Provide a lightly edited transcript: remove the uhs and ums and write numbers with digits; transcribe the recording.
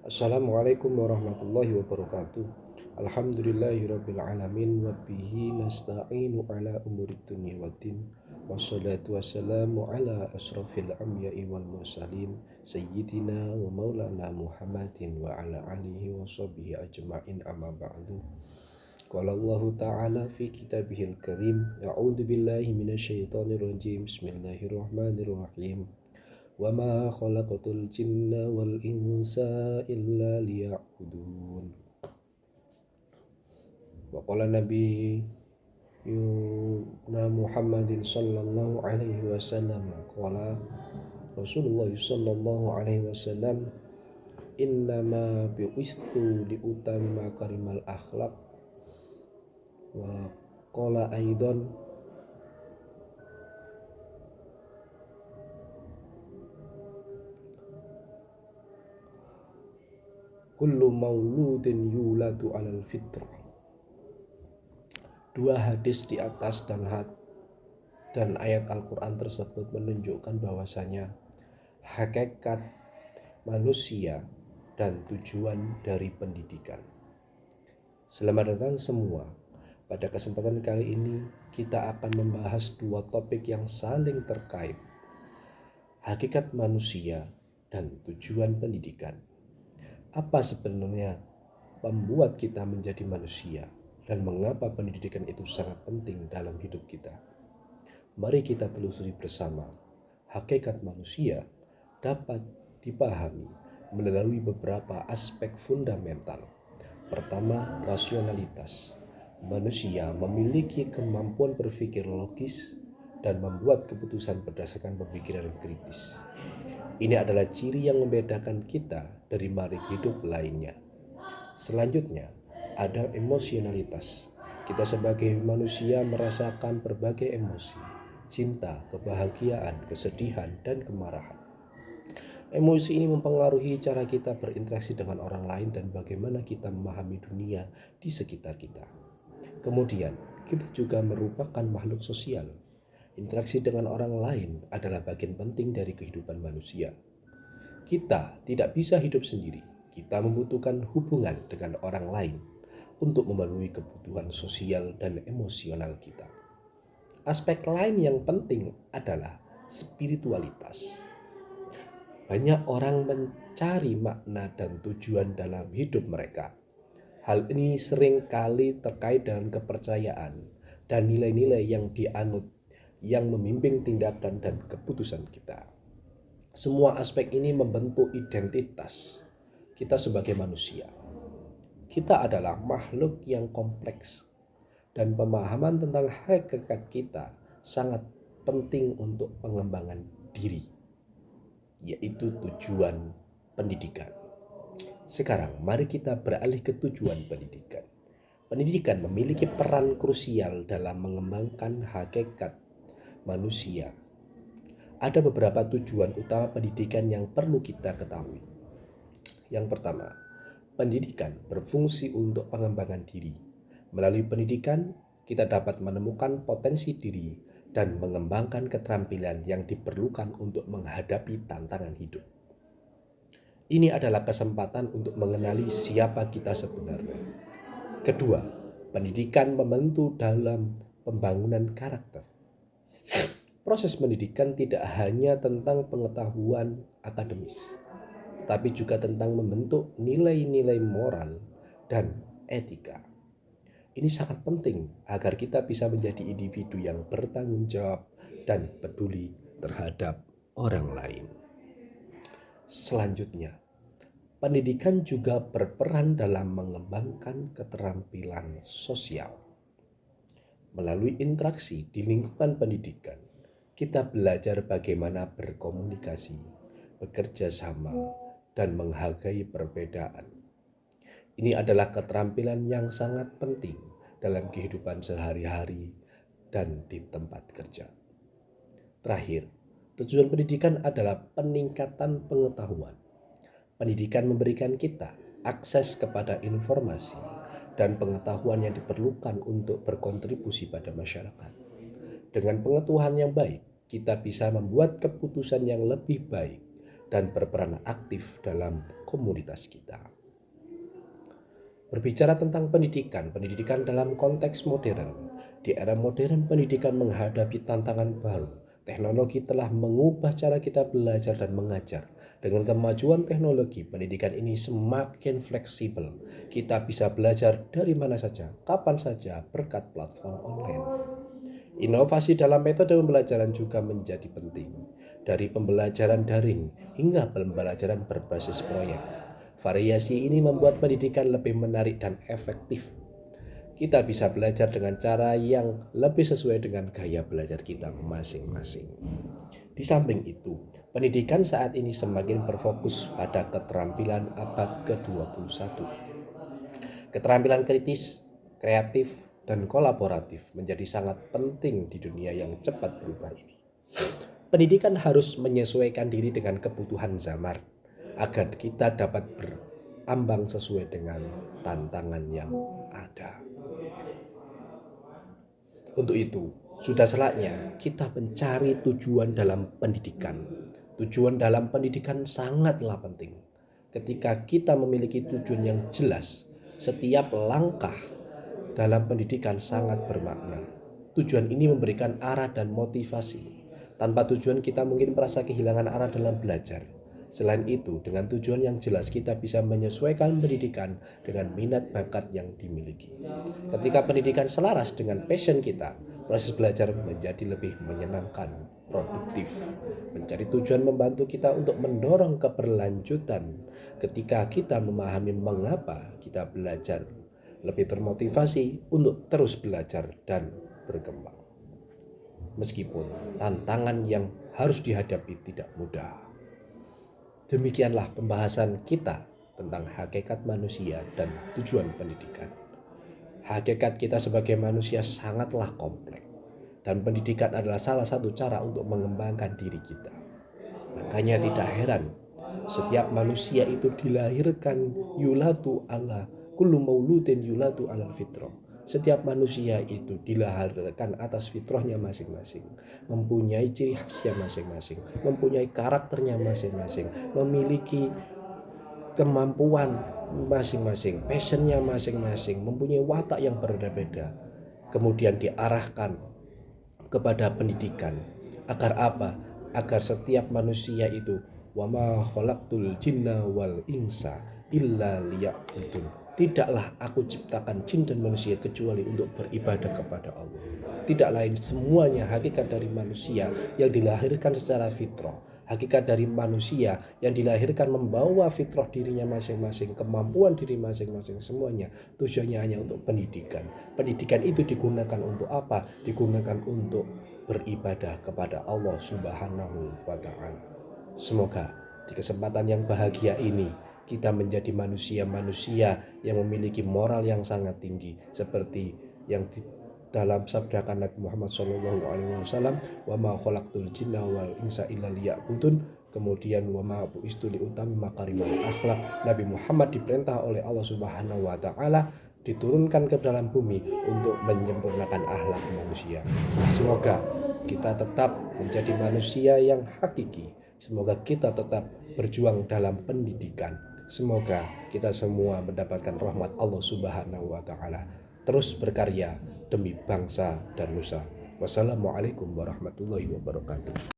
Assalamualaikum warahmatullahi wabarakatuh. Alhamdulillahirabbil alamin wa bihi nasta'inu ala umurid dunya waddin. Wassalatu wassalamu ala asrafil anbiya'i wal mursalin sayyidina wa maulana Muhammadin wa ala alihi wa sahbihi ajma'in amma ba'du. Qala Allah ta'ala fi kitabihil karim, a'udzu billahi minasyaitonir rajim. Bismillahirrahmanirrahim. Wa ma khalaqatul jinna wal insa illa liya'budun. Wa qala Nabi Muhammadin sallallahu alaihi wasallam qala Rasulullah sallallahu alaihi wasallam innama bi'istu liutami makarimal akhlaq. Wa qala aidan kullu mauludin yuladu alal fitrah. Dua hadis di atas dan ayat Al-Quran tersebut menunjukkan bahwasanya hakikat manusia dan tujuan dari pendidikan. Selamat datang semua. Pada kesempatan kali ini kita akan membahas dua topik yang saling terkait. Hakikat manusia dan tujuan pendidikan. Apa sebenarnya membuat kita menjadi manusia dan mengapa pendidikan itu sangat penting dalam hidup kita? Mari kita telusuri bersama. Hakikat manusia dapat dipahami melalui beberapa aspek fundamental. Pertama, rasionalitas. Manusia memiliki kemampuan berpikir logis dan membuat keputusan berdasarkan pemikiran kritis. Ini adalah ciri yang membedakan kita dari makhluk hidup lainnya. Selanjutnya, ada emosionalitas. Kita sebagai manusia merasakan berbagai emosi, cinta, kebahagiaan, kesedihan, dan kemarahan. Emosi ini mempengaruhi cara kita berinteraksi dengan orang lain dan bagaimana kita memahami dunia di sekitar kita. Kemudian, kita juga merupakan makhluk sosial. Interaksi dengan orang lain adalah bagian penting dari kehidupan manusia. Kita tidak bisa hidup sendiri. Kita membutuhkan hubungan dengan orang lain untuk memenuhi kebutuhan sosial dan emosional kita. Aspek lain yang penting adalah spiritualitas. Banyak orang mencari makna dan tujuan dalam hidup mereka. Hal ini sering kali terkait dengan kepercayaan dan nilai-nilai yang dianut yang membimbing tindakan dan keputusan kita. Semua aspek ini membentuk identitas kita sebagai manusia. Kita adalah makhluk yang kompleks dan pemahaman tentang hakikat kita sangat penting untuk pengembangan diri, yaitu tujuan pendidikan. Sekarang mari kita beralih ke tujuan pendidikan. Pendidikan memiliki peran krusial dalam mengembangkan hakikat manusia. Ada beberapa tujuan utama pendidikan yang perlu kita ketahui. Yang pertama, pendidikan berfungsi untuk pengembangan diri. Melalui pendidikan, kita dapat menemukan potensi diri dan mengembangkan keterampilan yang diperlukan untuk menghadapi tantangan hidup. Ini adalah kesempatan untuk mengenali siapa kita sebenarnya. Kedua, pendidikan membantu dalam pembangunan karakter. Proses pendidikan tidak hanya tentang pengetahuan akademis, tapi juga tentang membentuk nilai-nilai moral dan etika. Ini sangat penting agar kita bisa menjadi individu yang bertanggung jawab dan peduli terhadap orang lain. Selanjutnya, pendidikan juga berperan dalam mengembangkan keterampilan sosial. Melalui interaksi di lingkungan pendidikan, kita belajar bagaimana berkomunikasi, bekerja sama, dan menghargai perbedaan. Ini adalah keterampilan yang sangat penting dalam kehidupan sehari-hari dan di tempat kerja. Terakhir, tujuan pendidikan adalah peningkatan pengetahuan. Pendidikan memberikan kita akses kepada informasi dan pengetahuan yang diperlukan untuk berkontribusi pada masyarakat. Dengan pengetahuan yang baik, kita bisa membuat keputusan yang lebih baik dan berperan aktif dalam komunitas kita. Berbicara tentang pendidikan dalam konteks modern. Di era modern, pendidikan menghadapi tantangan baru. Teknologi telah mengubah cara kita belajar dan mengajar. Dengan kemajuan teknologi, pendidikan ini semakin fleksibel. Kita bisa belajar dari mana saja, kapan saja, berkat platform online. Inovasi dalam metode pembelajaran juga menjadi penting. Dari pembelajaran daring hingga pembelajaran berbasis proyek. Variasi ini membuat pendidikan lebih menarik dan efektif. Kita bisa belajar dengan cara yang lebih sesuai dengan gaya belajar kita masing-masing. Di samping itu, pendidikan saat ini semakin berfokus pada keterampilan abad ke-21. Keterampilan kritis, kreatif, dan kolaboratif menjadi sangat penting di dunia yang cepat berubah ini. Pendidikan harus menyesuaikan diri dengan kebutuhan zaman agar kita dapat berambang sesuai dengan tantangan yang ada. Untuk itu, sudah saatnya kita mencari tujuan dalam pendidikan. Tujuan dalam pendidikan sangatlah penting. Ketika kita memiliki tujuan yang jelas, setiap langkah dalam pendidikan sangat bermakna. Tujuan ini memberikan arah dan motivasi. Tanpa tujuan kita mungkin merasa kehilangan arah dalam belajar. Selain itu, dengan tujuan yang jelas kita bisa menyesuaikan pendidikan dengan minat bakat yang dimiliki. Ketika pendidikan selaras dengan passion kita, proses belajar menjadi lebih menyenangkan, produktif. Mencari tujuan membantu kita untuk mendorong keberlanjutan. Ketika kita memahami mengapa kita belajar, lebih termotivasi untuk terus belajar dan berkembang. Meskipun tantangan yang harus dihadapi tidak mudah. Demikianlah pembahasan kita tentang hakikat manusia dan tujuan pendidikan. Hakikat kita sebagai manusia sangatlah kompleks, dan pendidikan adalah salah satu cara untuk mengembangkan diri kita. Makanya tidak heran, setiap manusia itu dilahirkan yulatu ala kullu mauludin yulatu alal fitrah. Setiap manusia itu dilahirkan atas fitrahnya masing-masing, mempunyai ciri khasnya masing-masing, mempunyai karakternya masing-masing, memiliki kemampuan masing-masing, passionnya masing-masing, mempunyai watak yang berbeda-beda. Kemudian diarahkan kepada pendidikan. Agar apa? Agar setiap manusia itu wa ma khalaqtul jinna wal insa illa liya'budun. Tidaklah aku ciptakan jin dan manusia kecuali untuk beribadah kepada Allah. Tidak lain, semuanya hakikat dari manusia yang dilahirkan secara fitrah. Hakikat dari manusia yang dilahirkan membawa fitrah dirinya masing-masing, kemampuan diri masing-masing, semuanya tujuannya hanya untuk pendidikan. Pendidikan itu digunakan untuk apa? Digunakan untuk beribadah kepada Allah Subhanahu wa Ta'ala. Semoga di kesempatan yang bahagia ini kita menjadi manusia-manusia yang memiliki moral yang sangat tinggi, seperti yang di dalam sabdakan Nabi Muhammad SAW, wa ma khalaqtul jinna wal insa illa liya'budun. Kemudian wa ma bu'istu li utami makarimal akhlak. Nabi Muhammad diperintah oleh Allah Subhanahu wa Ta'ala diturunkan ke dalam bumi untuk menyempurnakan akhlak manusia. Semoga kita tetap menjadi manusia yang hakiki. Semoga kita tetap berjuang dalam pendidikan. Semoga kita semua mendapatkan rahmat Allah Subhanahu wa Ta'ala. Terus berkarya demi bangsa dan nusa. Wassalamualaikum warahmatullahi wabarakatuh.